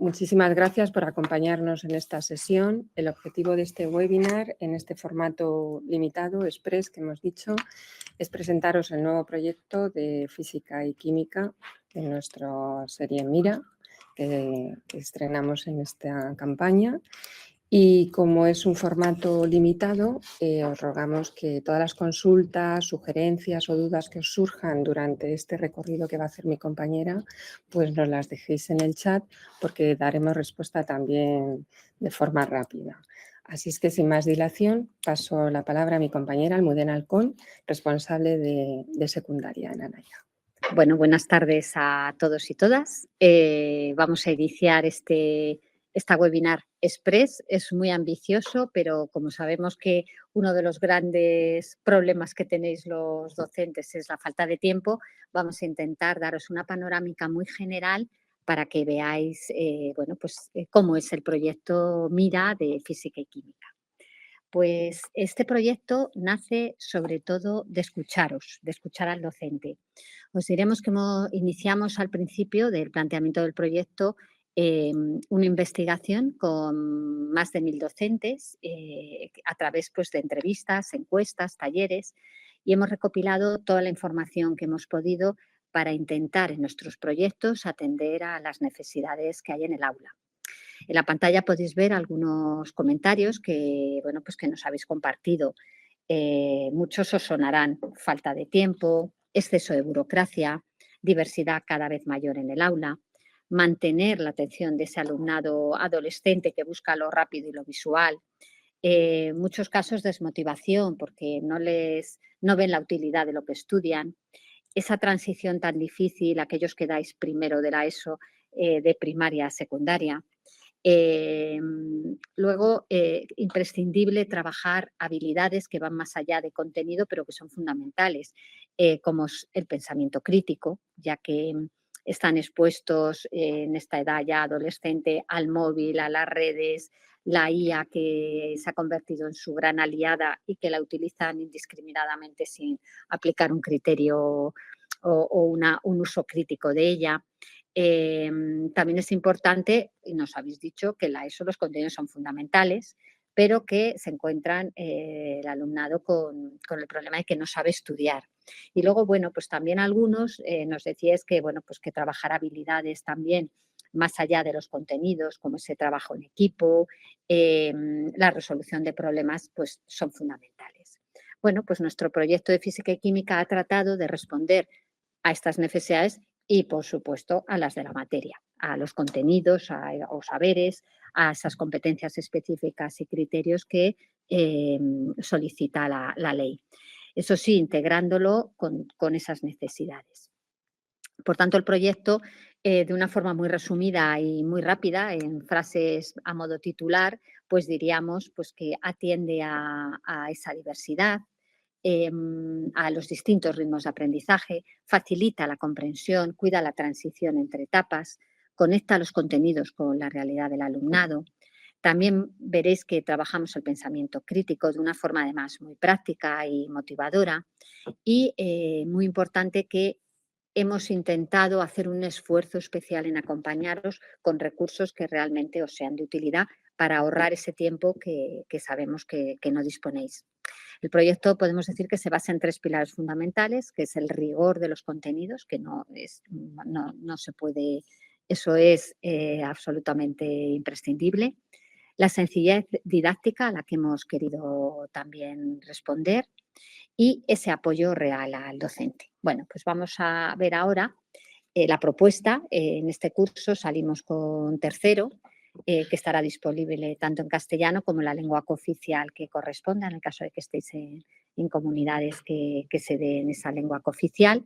Muchísimas gracias por acompañarnos en esta sesión. El objetivo de este webinar, en este formato limitado, express, que hemos dicho, es presentaros el nuevo proyecto de Física y Química de nuestra serie Mira, que estrenamos en esta campaña. Y como es un formato limitado, os rogamos que todas las consultas, sugerencias o dudas que os surjan durante este recorrido que va a hacer mi compañera, pues nos las dejéis en el chat porque daremos respuesta también de forma rápida. Así es que sin más dilación paso la palabra a mi compañera Almudena Alcón, responsable de secundaria en Anaya. Bueno, buenas tardes a todos y todas. Vamos a iniciar esta webinar express. Es muy ambicioso, pero como sabemos que uno de los grandes problemas que tenéis los docentes es la falta de tiempo, vamos a intentar daros una panorámica muy general para que veáis cómo es el proyecto Mira de Física y Química. Pues este proyecto nace sobre todo de escucharos, de escuchar al docente. Os diremos que iniciamos al principio del planteamiento del proyecto una investigación con más de 1000 docentes a través pues, de entrevistas, encuestas, talleres, y hemos recopilado toda la información que hemos podido para intentar en nuestros proyectos atender a las necesidades que hay en el aula. En la pantalla podéis ver algunos comentarios que nos habéis compartido. Muchos os sonarán: falta de tiempo, exceso de burocracia, diversidad cada vez mayor en el aula, mantener la atención de ese alumnado adolescente que busca lo rápido y lo visual, muchos casos desmotivación porque no ven la utilidad de lo que estudian, esa transición tan difícil, aquellos que dais primero de la ESO, de primaria a secundaria. Luego, imprescindible trabajar habilidades que van más allá de contenido, pero que son fundamentales, como es el pensamiento crítico, ya que están expuestos en esta edad ya adolescente al móvil, a las redes, la IA que se ha convertido en su gran aliada y que la utilizan indiscriminadamente sin aplicar un criterio o un uso crítico de ella. También es importante, y nos habéis dicho, que la ESO los contenidos son fundamentales, pero que se encuentran el alumnado con el problema de que no sabe estudiar. Y luego, pues también algunos nos decíais que, que trabajar habilidades también más allá de los contenidos, como ese trabajo en equipo, la resolución de problemas, pues son fundamentales. Pues nuestro proyecto de Física y Química ha tratado de responder a estas necesidades y, por supuesto, a las de la materia, a los contenidos, o saberes, a esas competencias específicas y criterios que solicita la ley. Eso sí, integrándolo con esas necesidades. Por tanto, el proyecto, de una forma muy resumida y muy rápida, en frases a modo titular, pues diríamos que atiende a esa diversidad, a los distintos ritmos de aprendizaje, facilita la comprensión, cuida la transición entre etapas, conecta los contenidos con la realidad del alumnado. También veréis que trabajamos el pensamiento crítico de una forma además muy práctica y motivadora y muy importante que hemos intentado hacer un esfuerzo especial en acompañaros con recursos que realmente os sean de utilidad para ahorrar ese tiempo que sabemos que no disponéis. El proyecto podemos decir que se basa en 3 pilares fundamentales, que es el rigor de los contenidos, que no se puede, eso es absolutamente imprescindible. La sencillez didáctica a la que hemos querido también responder y ese apoyo real al docente. Pues vamos a ver ahora la propuesta. En este curso salimos con tercero, que estará disponible tanto en castellano como en la lengua cooficial que corresponda, en el caso de que estéis en comunidades que se den esa lengua cooficial.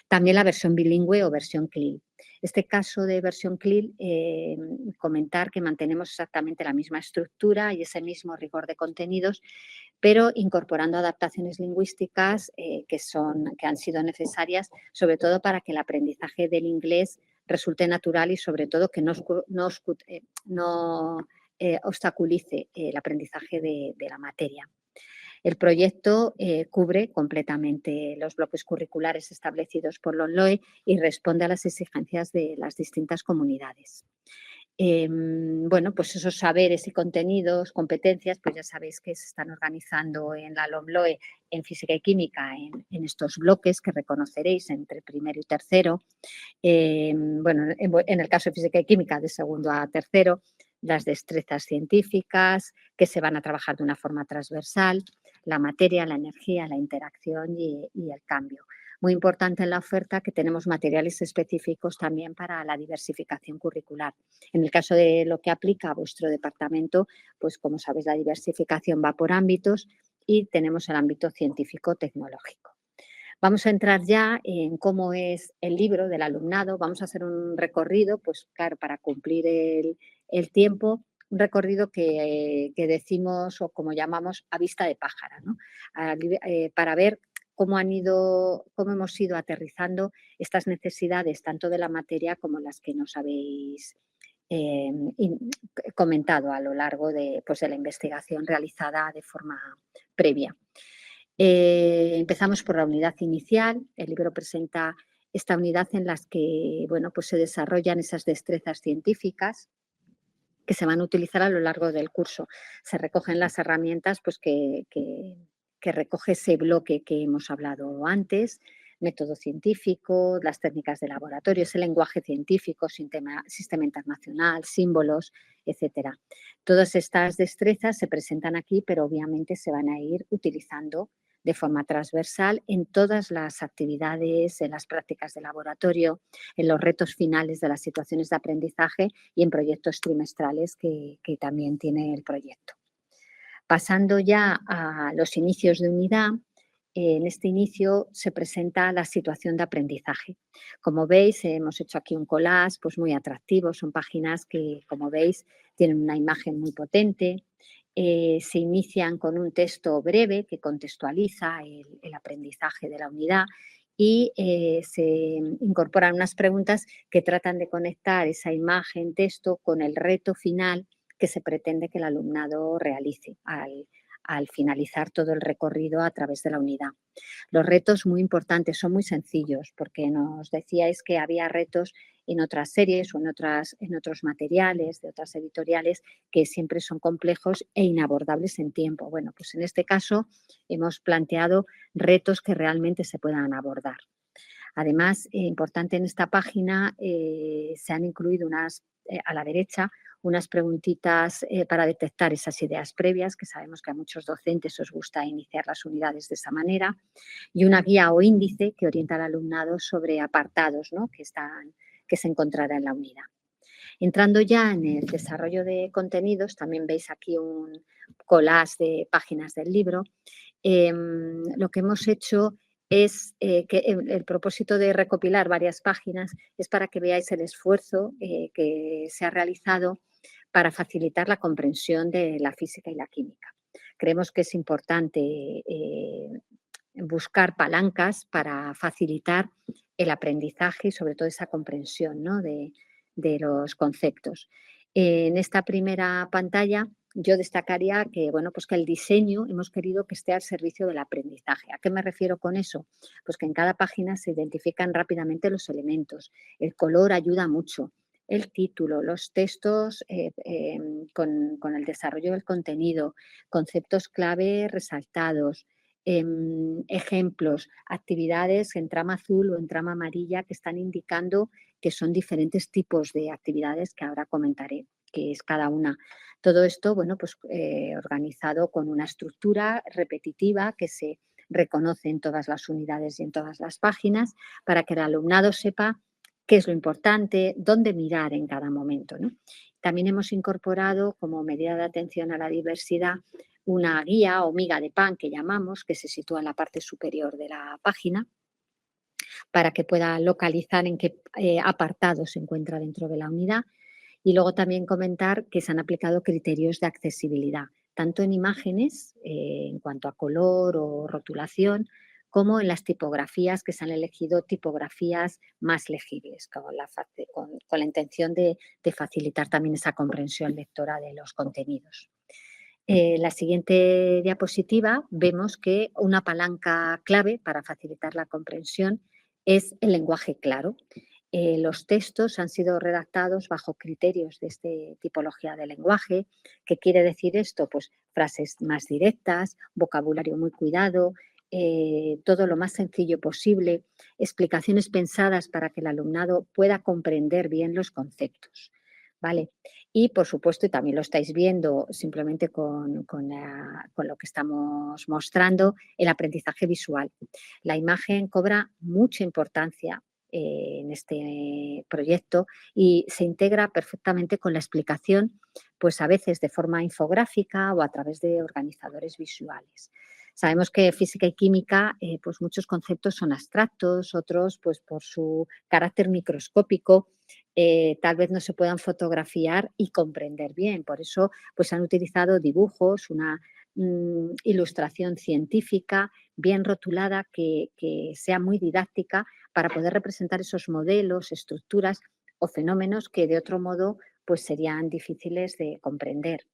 También la versión bilingüe o versión CLIL. Este caso de versión CLIL, comentar que mantenemos exactamente la misma estructura y ese mismo rigor de contenidos, pero incorporando adaptaciones lingüísticas que han sido necesarias, sobre todo para que el aprendizaje del inglés resulte natural y sobre todo que no obstaculice el aprendizaje de la materia. El proyecto cubre completamente los bloques curriculares establecidos por la LOE y responde a las exigencias de las distintas comunidades. Bueno, pues esos saberes y contenidos, competencias, pues ya sabéis que se están organizando en la LOMLOE en física y química en estos bloques que reconoceréis entre primero y tercero. Bueno, en el caso de física y química, de segundo a tercero, las destrezas científicas que se van a trabajar de una forma transversal, la materia, la energía, la interacción y el cambio. Muy importante en la oferta que tenemos materiales específicos también para la diversificación curricular. En el caso de lo que aplica a vuestro departamento, pues como sabéis, la diversificación va por ámbitos y tenemos el ámbito científico-tecnológico. Vamos a entrar ya en cómo es el libro del alumnado. Vamos a hacer un recorrido, pues claro, para cumplir el tiempo, un recorrido que decimos o como llamamos a vista de pájara, ¿no? Para ver cómo hemos ido aterrizando estas necesidades, tanto de la materia como las que nos habéis comentado a lo largo pues, de la investigación realizada de forma previa. Empezamos por la unidad inicial. El libro presenta esta unidad en la que bueno, pues se desarrollan esas destrezas científicas que se van a utilizar a lo largo del curso. Se recogen las herramientas pues, que recoge ese bloque que hemos hablado antes, método científico, las técnicas de laboratorio, ese lenguaje científico, sistema internacional, símbolos, etcétera. Todas estas destrezas se presentan aquí, pero obviamente se van a ir utilizando de forma transversal en todas las actividades, en las prácticas de laboratorio, en los retos finales de las situaciones de aprendizaje y en proyectos trimestrales que también tiene el proyecto. Pasando ya a los inicios de unidad, en este inicio se presenta la situación de aprendizaje. Como veis, hemos hecho aquí un collage pues muy atractivo, son páginas que, como veis, tienen una imagen muy potente, se inician con un texto breve que contextualiza el aprendizaje de la unidad y se incorporan unas preguntas que tratan de conectar esa imagen, texto, con el reto final que se pretende que el alumnado realice al finalizar todo el recorrido a través de la unidad. Los retos muy importantes, son muy sencillos, porque nos decíais que había retos en otras series o en otros materiales de otras editoriales que siempre son complejos e inabordables en tiempo. Bueno, pues en este caso hemos planteado retos que realmente se puedan abordar. Además, importante en esta página, se han incluido a la derecha unas preguntitas para detectar esas ideas previas, que sabemos que a muchos docentes os gusta iniciar las unidades de esa manera, y una guía o índice que orienta al alumnado sobre apartados, ¿no?, que se encontrará en la unidad. Entrando ya en el desarrollo de contenidos, también veis aquí un collage de páginas del libro. Lo que hemos hecho es que el propósito de recopilar varias páginas es para que veáis el esfuerzo que se ha realizado para facilitar la comprensión de la física y la química. Creemos que es importante buscar palancas para facilitar el aprendizaje y sobre todo esa comprensión, ¿no?, de los conceptos. En esta primera pantalla yo destacaría que, bueno, pues que el diseño hemos querido que esté al servicio del aprendizaje. ¿A qué me refiero con eso? Pues que en cada página se identifican rápidamente los elementos. El color ayuda mucho. El título, los textos con el desarrollo del contenido, conceptos clave resaltados, ejemplos, actividades en trama azul o en trama amarilla que están indicando que son diferentes tipos de actividades que ahora comentaré, que es cada una. Todo esto, bueno, pues organizado con una estructura repetitiva que se reconoce en todas las unidades y en todas las páginas para que el alumnado sepa qué es lo importante, dónde mirar en cada momento, ¿no? También hemos incorporado como medida de atención a la diversidad una guía o miga de pan que llamamos, que se sitúa en la parte superior de la página, para que pueda localizar en qué apartado se encuentra dentro de la unidad. Y luego también comentar que se han aplicado criterios de accesibilidad, tanto en imágenes, en cuanto a color o rotulación, como en las tipografías, que se han elegido tipografías más legibles, con la intención de facilitar también esa comprensión lectora de los contenidos. La siguiente diapositiva vemos que una palanca clave para facilitar la comprensión es el lenguaje claro. Los textos han sido redactados bajo criterios de esta tipología de lenguaje. ¿Qué quiere decir esto? Pues frases más directas, vocabulario muy cuidado, todo lo más sencillo posible, explicaciones pensadas para que el alumnado pueda comprender bien los conceptos, ¿vale? Y, por supuesto, y también lo estáis viendo simplemente con lo que estamos mostrando, el aprendizaje visual. La imagen cobra mucha importancia en este proyecto y se integra perfectamente con la explicación, pues a veces de forma infográfica o a través de organizadores visuales. Sabemos que física y química, pues muchos conceptos son abstractos, otros, pues por su carácter microscópico, tal vez no se puedan fotografiar y comprender bien. Por eso, pues han utilizado dibujos, una ilustración científica bien rotulada que sea muy didáctica para poder representar esos modelos, estructuras o fenómenos que de otro modo pues serían difíciles de comprender.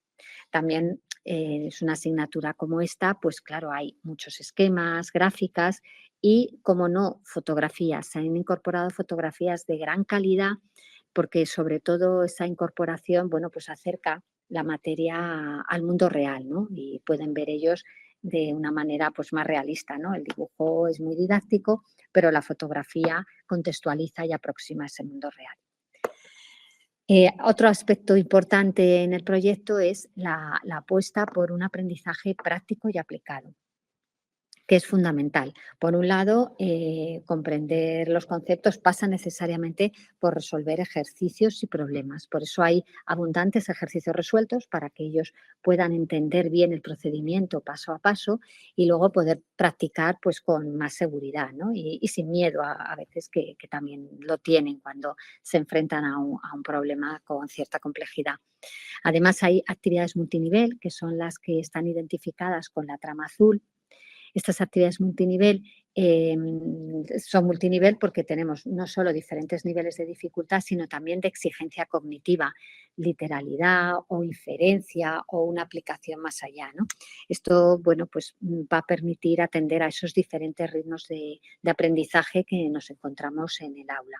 También es una asignatura como esta, pues claro, hay muchos esquemas, gráficas y, como no, fotografías. Se han incorporado fotografías de gran calidad porque sobre todo esa incorporación, bueno, pues acerca la materia al mundo real, ¿no? Y pueden ver ellos de una manera pues más realista, ¿no? El dibujo es muy didáctico, pero la fotografía contextualiza y aproxima ese mundo real. Otro aspecto importante en el proyecto es la apuesta por un aprendizaje práctico y aplicado, que es fundamental. Por un lado, comprender los conceptos pasa necesariamente por resolver ejercicios y problemas. Por eso hay abundantes ejercicios resueltos para que ellos puedan entender bien el procedimiento paso a paso y luego poder practicar pues, con más seguridad, ¿no? Y sin miedo a veces que también lo tienen cuando se enfrentan a un problema con cierta complejidad. Además, hay actividades multinivel, que son las que están identificadas con la trama azul. Estas actividades multinivel son multinivel porque tenemos no solo diferentes niveles de dificultad, sino también de exigencia cognitiva, literalidad o inferencia o una aplicación más allá, ¿no? Esto, bueno, pues va a permitir atender a esos diferentes ritmos de aprendizaje que nos encontramos en el aula.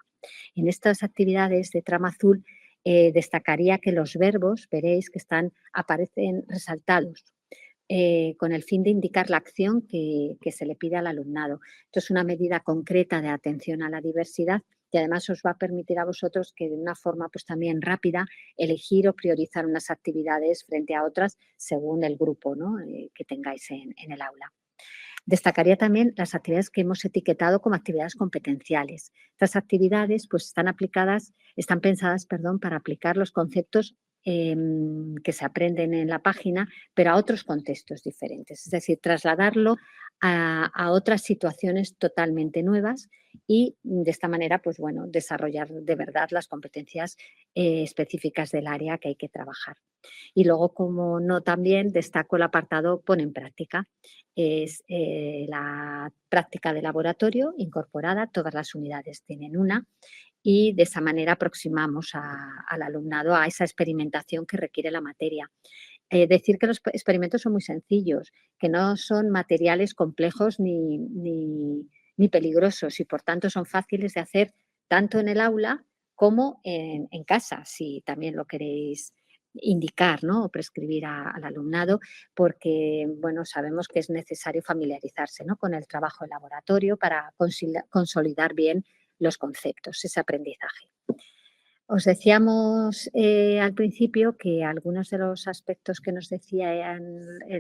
En estas actividades de trama azul destacaría que los verbos, veréis que aparecen resaltados con el fin de indicar la acción que se le pide al alumnado. Esto es una medida concreta de atención a la diversidad y además os va a permitir a vosotros que de una forma pues también rápida elegir o priorizar unas actividades frente a otras según el grupo, ¿no? Que tengáis en el aula. Destacaría también las actividades que hemos etiquetado como actividades competenciales. Estas actividades pues, están pensadas para aplicar los conceptos que se aprenden en la página, pero a otros contextos diferentes. Es decir, trasladarlo a otras situaciones totalmente nuevas y de esta manera, pues bueno, desarrollar de verdad las competencias específicas del área que hay que trabajar. Y luego, como no, también destaco el apartado pone en práctica. Es la práctica de laboratorio incorporada, todas las unidades tienen una y de esa manera aproximamos al alumnado a esa experimentación que requiere la materia. Decir que los experimentos son muy sencillos, que no son materiales complejos ni peligrosos y por tanto son fáciles de hacer tanto en el aula como en casa, si también lo queréis indicar, ¿no? O prescribir al alumnado, porque bueno, sabemos que es necesario familiarizarse, ¿no? Con el trabajo en laboratorio para consolidar bien los conceptos, ese aprendizaje. Os decíamos al principio que algunos de los aspectos que nos decían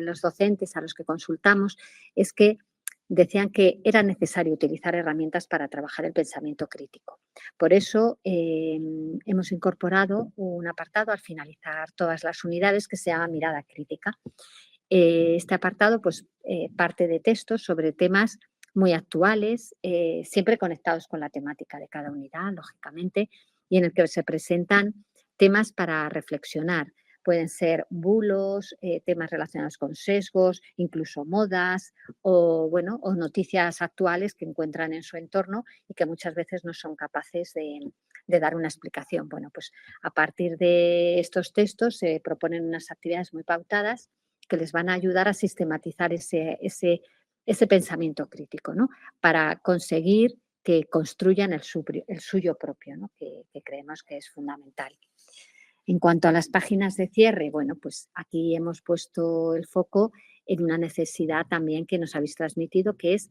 los docentes a los que consultamos es que decían que era necesario utilizar herramientas para trabajar el pensamiento crítico. Por eso hemos incorporado un apartado al finalizar todas las unidades que se llama mirada crítica. Este apartado pues, parte de textos sobre temas muy actuales, siempre conectados con la temática de cada unidad, lógicamente, y en el que se presentan temas para reflexionar. Pueden ser bulos, temas relacionados con sesgos, incluso modas o, bueno, o noticias actuales que encuentran en su entorno y que muchas veces no son capaces de dar una explicación. Bueno, pues a partir de estos textos se proponen unas actividades muy pautadas que les van a ayudar a sistematizar ese pensamiento crítico, ¿no? Para conseguir que construyan el suyo propio, ¿no? que creemos que es fundamental. En cuanto a las páginas de cierre, bueno, pues aquí hemos puesto el foco en una necesidad también que nos habéis transmitido, que es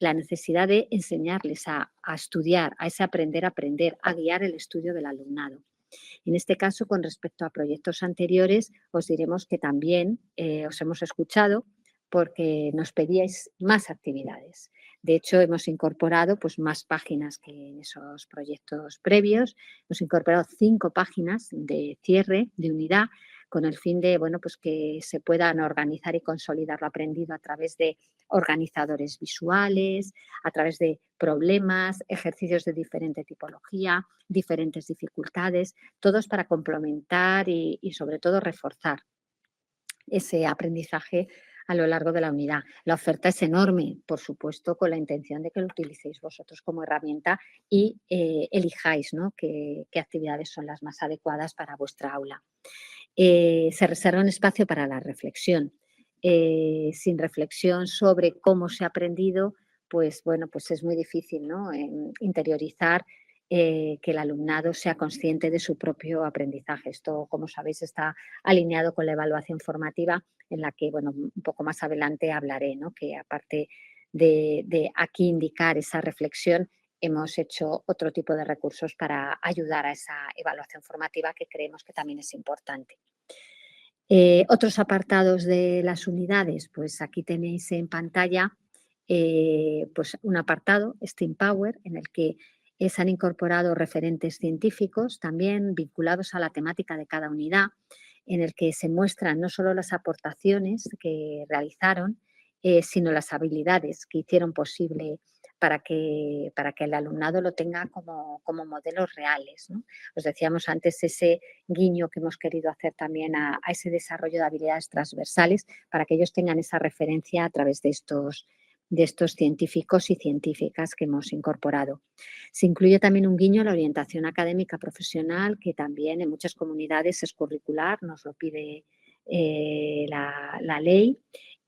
la necesidad de enseñarles a estudiar, a ese aprender a aprender, a guiar el estudio del alumnado. En este caso, con respecto a proyectos anteriores, os diremos que también os hemos escuchado porque nos pedíais más actividades. De hecho, hemos incorporado pues, más páginas que en esos proyectos previos. Hemos incorporado 5 páginas de cierre de unidad con el fin de bueno, pues que se puedan organizar y consolidar lo aprendido a través de organizadores visuales, a través de problemas, ejercicios de diferente tipología, diferentes dificultades, todos para complementar y sobre todo reforzar ese aprendizaje a lo largo de la unidad. La oferta es enorme, por supuesto, con la intención de que lo utilicéis vosotros como herramienta y elijáis, ¿no? qué actividades son las más adecuadas para vuestra aula. Se reserva un espacio para la reflexión. Sin reflexión sobre cómo se ha aprendido, pues bueno, pues es muy difícil, ¿no? Interiorizar que el alumnado sea consciente de su propio aprendizaje. Esto, como sabéis, está alineado con la evaluación formativa en la que, bueno, un poco más adelante hablaré, ¿no? Que aparte de aquí indicar esa reflexión, hemos hecho otro tipo de recursos para ayudar a esa evaluación formativa que creemos que también es importante. Otros apartados de las unidades, pues aquí tenéis en pantalla pues un apartado, STEAM Power, en el que se han incorporado referentes científicos también vinculados a la temática de cada unidad, en el que se muestran no solo las aportaciones que realizaron, sino las habilidades que hicieron posible para que el alumnado lo tenga como modelos reales, ¿no? Os decíamos antes ese guiño que hemos querido hacer también a ese desarrollo de habilidades transversales para que ellos tengan esa referencia a través de estos científicos y científicas que hemos incorporado. Se incluye también un guiño a la orientación académica profesional, que también en muchas comunidades es curricular, nos lo pide la ley.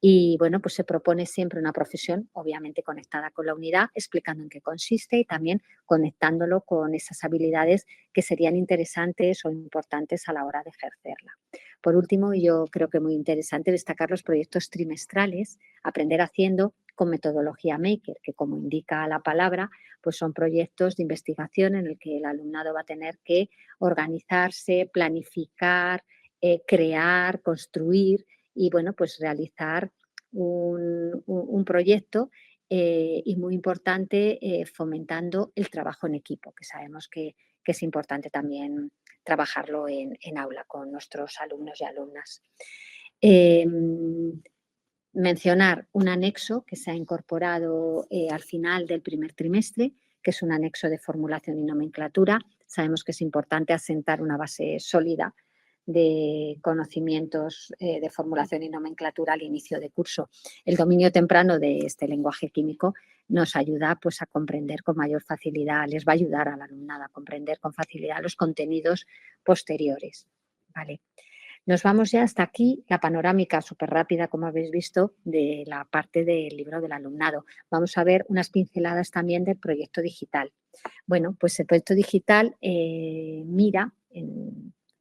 Y bueno, pues se propone siempre una profesión, obviamente conectada con la unidad, explicando en qué consiste y también conectándolo con esas habilidades que serían interesantes o importantes a la hora de ejercerla. Por último, yo creo que muy interesante destacar los proyectos trimestrales, aprender haciendo con metodología Maker, que como indica la palabra, pues son proyectos de investigación en el que el alumnado va a tener que organizarse, planificar, crear, construir y bueno, pues realizar un proyecto y muy importante fomentando el trabajo en equipo, que sabemos que es importante también trabajarlo en aula con nuestros alumnos y alumnas. Mencionar un anexo que se ha incorporado al final del primer trimestre, que es un anexo de formulación y nomenclatura. Sabemos que es importante asentar una base sólida de conocimientos de formulación y nomenclatura al inicio de curso. El dominio temprano de este lenguaje químico nos ayuda pues, a comprender con mayor facilidad, les va a ayudar al alumnado a comprender con facilidad los contenidos posteriores. ¿Vale? Nos vamos ya hasta aquí, la panorámica súper rápida, como habéis visto, de la parte del libro del alumnado. Vamos a ver unas pinceladas también del proyecto digital. Bueno, pues el proyecto digital mira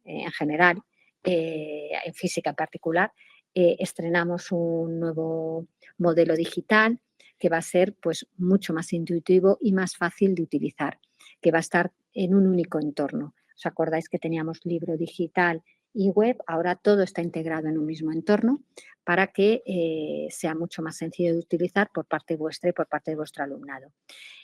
en general, en física en particular, estrenamos un nuevo modelo digital que va a ser pues, mucho más intuitivo y más fácil de utilizar, que va a estar en un único entorno. ¿Os acordáis que teníamos libro digital y web? Ahora todo está integrado en un mismo entorno para que sea mucho más sencillo de utilizar por parte vuestra y por parte de vuestro alumnado.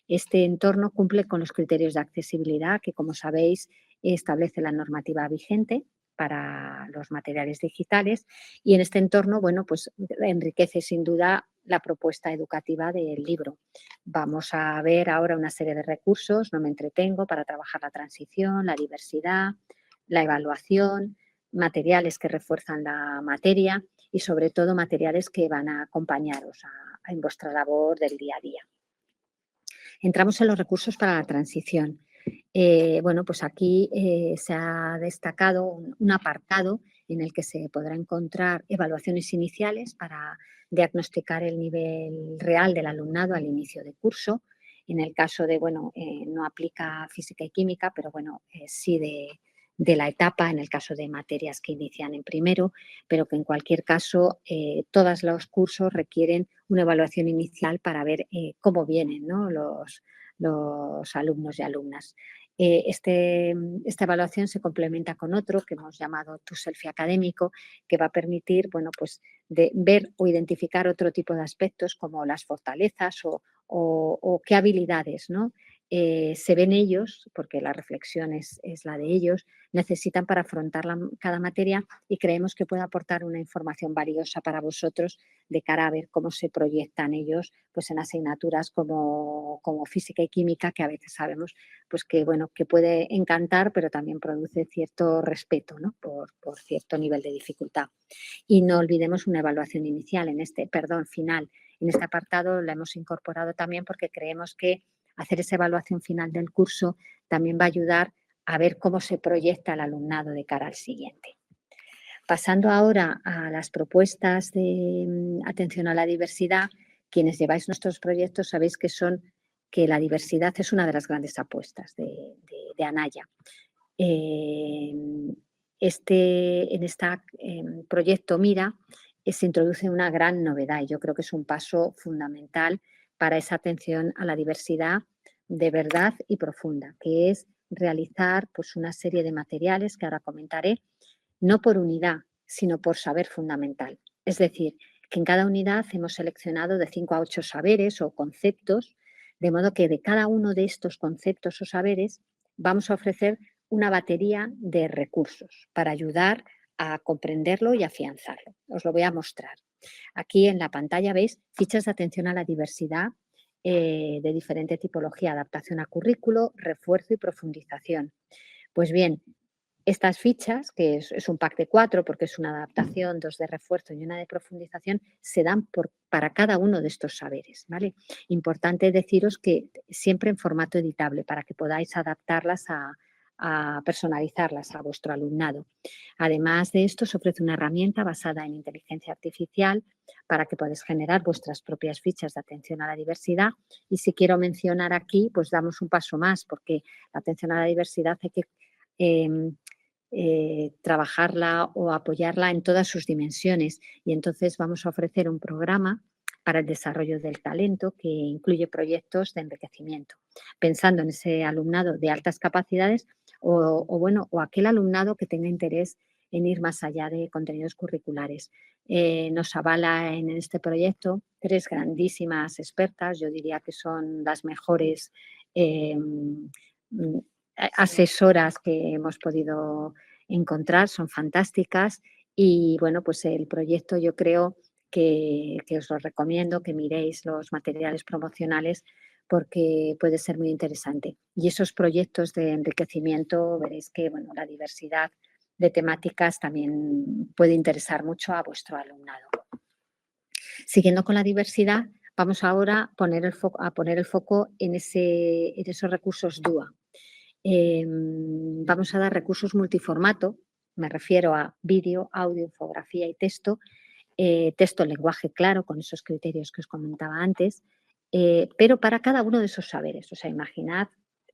Este entorno cumple con los criterios de accesibilidad que, como sabéis, establece la normativa vigente para los materiales digitales y en este entorno, bueno, pues enriquece sin duda la propuesta educativa del libro. Vamos a ver ahora una serie de recursos, no me entretengo, para trabajar la transición, la diversidad, la evaluación, materiales que refuerzan la materia y sobre todo materiales que van a acompañaros en vuestra labor del día a día. Entramos en los recursos para la transición. Bueno, pues aquí se ha destacado un apartado en el que se podrá encontrar evaluaciones iniciales para diagnosticar el nivel real del alumnado al inicio de curso. En el caso de, bueno, no aplica física y química, pero bueno, sí de la etapa, en el caso de materias que inician en primero, pero que en cualquier caso todos los cursos requieren una evaluación inicial para ver cómo vienen, ¿no?, los alumnos y alumnas. Esta evaluación se complementa con otro que hemos llamado Tu Selfie Académico, que va a permitir, bueno, pues de ver o identificar otro tipo de aspectos como las fortalezas o qué habilidades, ¿no?, se ven ellos, porque la reflexión es la de ellos, necesitan para afrontar cada materia, y creemos que puede aportar una información valiosa para vosotros de cara a ver cómo se proyectan ellos pues, en asignaturas como física y química, que a veces sabemos pues, que, bueno, que puede encantar, pero también produce cierto respeto, ¿no?, por cierto nivel de dificultad. Y no olvidemos una evaluación inicial, final. En este apartado la hemos incorporado también porque creemos que hacer esa evaluación final del curso también va a ayudar a ver cómo se proyecta el alumnado de cara al siguiente. Pasando ahora a las propuestas de atención a la diversidad, quienes lleváis nuestros proyectos sabéis que la diversidad es una de las grandes apuestas de Anaya. En este proyecto Mira se introduce una gran novedad, y yo creo que es un paso fundamental para esa atención a la diversidad de verdad y profunda, que es realizar pues, una serie de materiales que ahora comentaré, no por unidad, sino por saber fundamental. Es decir, que en cada unidad hemos seleccionado de 5 a 8 saberes o conceptos, de modo que de cada uno de estos conceptos o saberes vamos a ofrecer una batería de recursos para ayudar a comprenderlo y afianzarlo. Os lo voy a mostrar. Aquí en la pantalla veis fichas de atención a la diversidad de diferente tipología: adaptación a currículo, refuerzo y profundización. Pues bien, estas fichas, que es un pack de 4 porque es una adaptación, 2 de refuerzo y una de profundización, se dan para cada uno de estos saberes, ¿vale? Importante deciros que siempre en formato editable para que podáis adaptarlas a personalizarlas a vuestro alumnado. Además de esto, se ofrece una herramienta basada en inteligencia artificial para que podáis generar vuestras propias fichas de atención a la diversidad. Y si quiero mencionar aquí, pues damos un paso más, porque la atención a la diversidad hay que trabajarla o apoyarla en todas sus dimensiones, y entonces vamos a ofrecer un programa para el desarrollo del talento que incluye proyectos de enriquecimiento, pensando en ese alumnado de altas capacidades o aquel alumnado que tenga interés en ir más allá de contenidos curriculares. Nos avala en este proyecto 3 grandísimas expertas, yo diría que son las mejores asesoras que hemos podido encontrar, son fantásticas, y bueno, pues el proyecto yo creo que os lo recomiendo, que miréis los materiales promocionales porque puede ser muy interesante. Y esos proyectos de enriquecimiento, veréis que bueno, la diversidad de temáticas también puede interesar mucho a vuestro alumnado. Siguiendo con la diversidad, vamos ahora a poner el foco en esos recursos DUA. Vamos a dar recursos multiformato, me refiero a vídeo, audio, infografía y texto, texto en lenguaje claro, con esos criterios que os comentaba antes, pero para cada uno de esos saberes. O sea, imaginad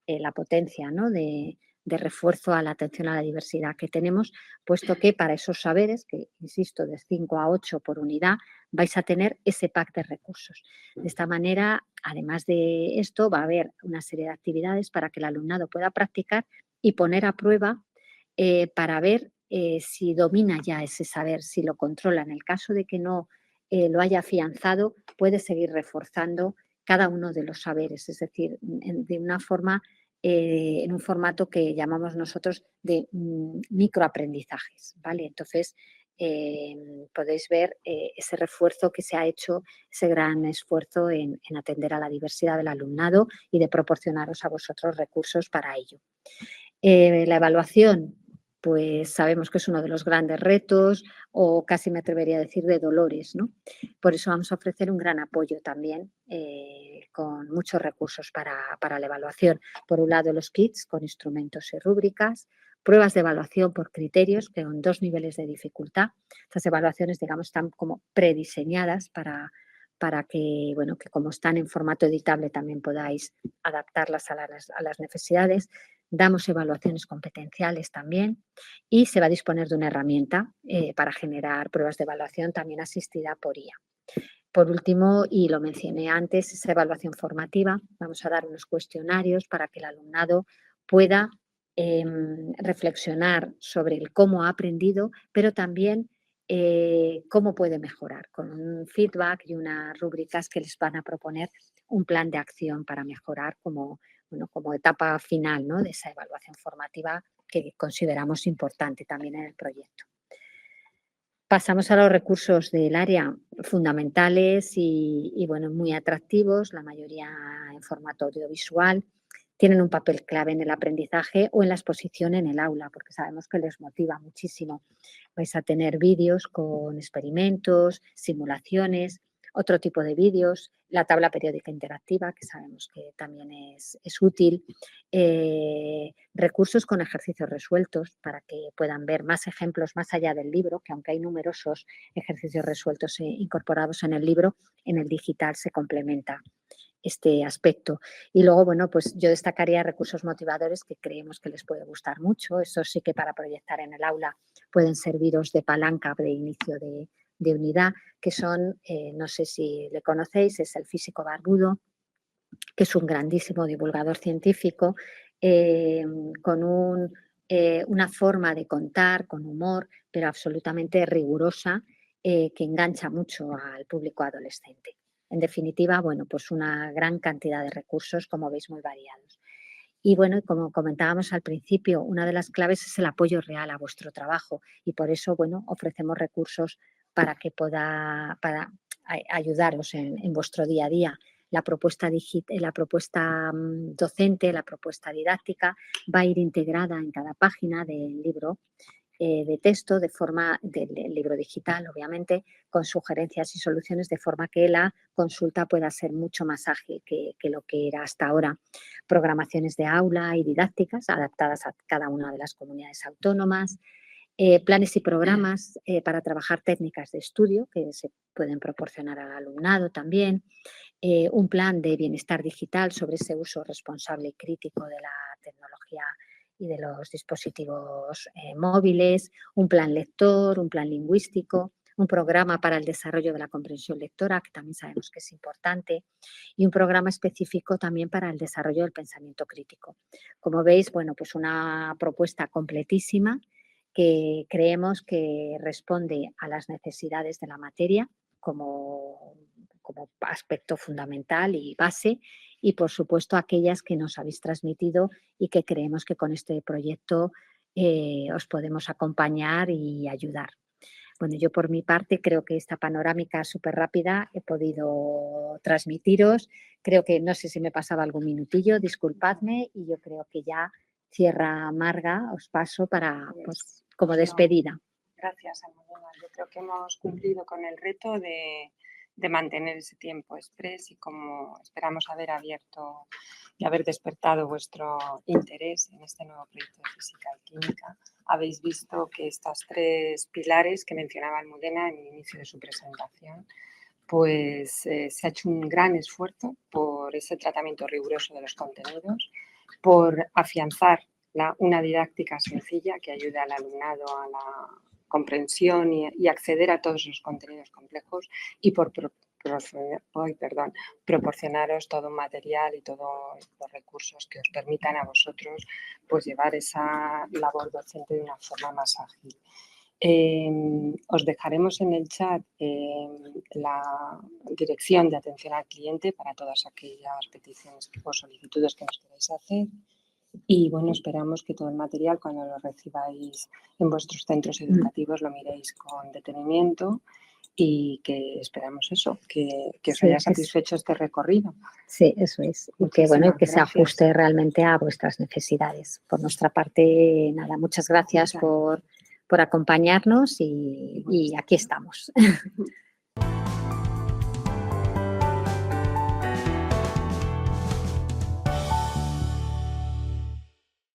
la potencia, ¿no?, de refuerzo a la atención a la diversidad que tenemos, puesto que para esos saberes, que insisto, de 5 a 8 por unidad, vais a tener ese pack de recursos. De esta manera, además de esto, va a haber una serie de actividades para que el alumnado pueda practicar y poner a prueba para ver si domina ya ese saber, si lo controla. En el caso de que no lo haya afianzado, puede seguir reforzando cada uno de los saberes, es decir, de una forma, en un formato que llamamos nosotros de microaprendizajes, ¿vale? Entonces, podéis ver ese refuerzo que se ha hecho, ese gran esfuerzo en atender a la diversidad del alumnado y de proporcionaros a vosotros recursos para ello. La evaluación, pues sabemos que es uno de los grandes retos, o casi me atrevería a decir de dolores, ¿no? Por eso vamos a ofrecer un gran apoyo también con muchos recursos para la evaluación. Por un lado, los kits con instrumentos y rúbricas, pruebas de evaluación por criterios que con 2 niveles de dificultad. Estas evaluaciones, digamos, están como prediseñadas para para que, bueno, que como están en formato editable también podáis adaptarlas a las necesidades. Damos evaluaciones competenciales también y se va a disponer de una herramienta para generar pruebas de evaluación también asistida por IA. Por último, y lo mencioné antes, esa evaluación formativa. Vamos a dar unos cuestionarios para que el alumnado pueda reflexionar sobre el cómo ha aprendido, pero también cómo puede mejorar, con un feedback y unas rúbricas que les van a proponer un plan de acción para mejorar como etapa final, ¿no?, de esa evaluación formativa que consideramos importante también en el proyecto. Pasamos a los recursos del área, fundamentales y bueno, muy atractivos, la mayoría en formato audiovisual. Tienen un papel clave en el aprendizaje o en la exposición en el aula, porque sabemos que les motiva muchísimo. Vais a tener vídeos con experimentos, simulaciones, otro tipo de vídeos, la tabla periódica interactiva, que sabemos que también es útil, recursos con ejercicios resueltos para que puedan ver más ejemplos más allá del libro, que aunque hay numerosos ejercicios resueltos incorporados en el libro, en el digital se complementa este aspecto. Y luego, bueno, pues yo destacaría recursos motivadores que creemos que les puede gustar mucho. Eso sí que para proyectar en el aula pueden serviros de palanca de inicio de unidad, que son, no sé si le conocéis, es el físico barbudo, que es un grandísimo divulgador científico, con una forma de contar, con humor, pero absolutamente rigurosa, que engancha mucho al público adolescente. En definitiva, bueno, pues una gran cantidad de recursos, como veis, muy variados. Y bueno, como comentábamos al principio, una de las claves es el apoyo real a vuestro trabajo y por eso, bueno, ofrecemos recursos para ayudaros en vuestro día a día. La propuesta docente, la propuesta didáctica va a ir integrada en cada página del libro de texto, del libro digital, obviamente, con sugerencias y soluciones, de forma que la consulta pueda ser mucho más ágil que lo que era hasta ahora. Programaciones de aula y didácticas adaptadas a cada una de las comunidades autónomas, planes y programas para trabajar técnicas de estudio que se pueden proporcionar al alumnado también, un plan de bienestar digital sobre ese uso responsable y crítico de la tecnología y de los dispositivos móviles, un plan lector, un plan lingüístico, un programa para el desarrollo de la comprensión lectora, que también sabemos que es importante, y un programa específico también para el desarrollo del pensamiento crítico. Como veis, bueno, pues una propuesta completísima que creemos que responde a las necesidades de la materia como aspecto fundamental y base, y por supuesto aquellas que nos habéis transmitido y que creemos que con este proyecto os podemos acompañar y ayudar. Bueno, yo por mi parte creo que esta panorámica súper rápida he podido transmitiros. Creo que no sé si me pasaba algún minutillo, disculpadme, y yo creo que ya cierra Marga, os paso para, pues, como despedida. Gracias, Almudena. Yo creo que hemos cumplido con el reto de mantener ese tiempo express y como esperamos haber abierto y haber despertado vuestro interés en este nuevo proyecto de física y química. Habéis visto que estos tres pilares que mencionaba Almudena en el inicio de su presentación, pues se ha hecho un gran esfuerzo por ese tratamiento riguroso de los contenidos, por afianzar una didáctica sencilla que ayude al alumnado a la comprensión y acceder a todos los contenidos complejos y por proporcionaros todo un material y todos los recursos que os permitan a vosotros pues llevar esa labor docente de una forma más ágil. Os dejaremos en el chat la dirección de atención al cliente para todas aquellas peticiones o solicitudes que nos queráis hacer. Y bueno, esperamos que todo el material, cuando lo recibáis en vuestros centros educativos, lo miréis con detenimiento y que esperamos eso, que os haya satisfecho este recorrido. Sí, eso es. Y que, bueno, que se ajuste realmente a vuestras necesidades. Por nuestra parte, nada, muchas gracias por acompañarnos y aquí estamos.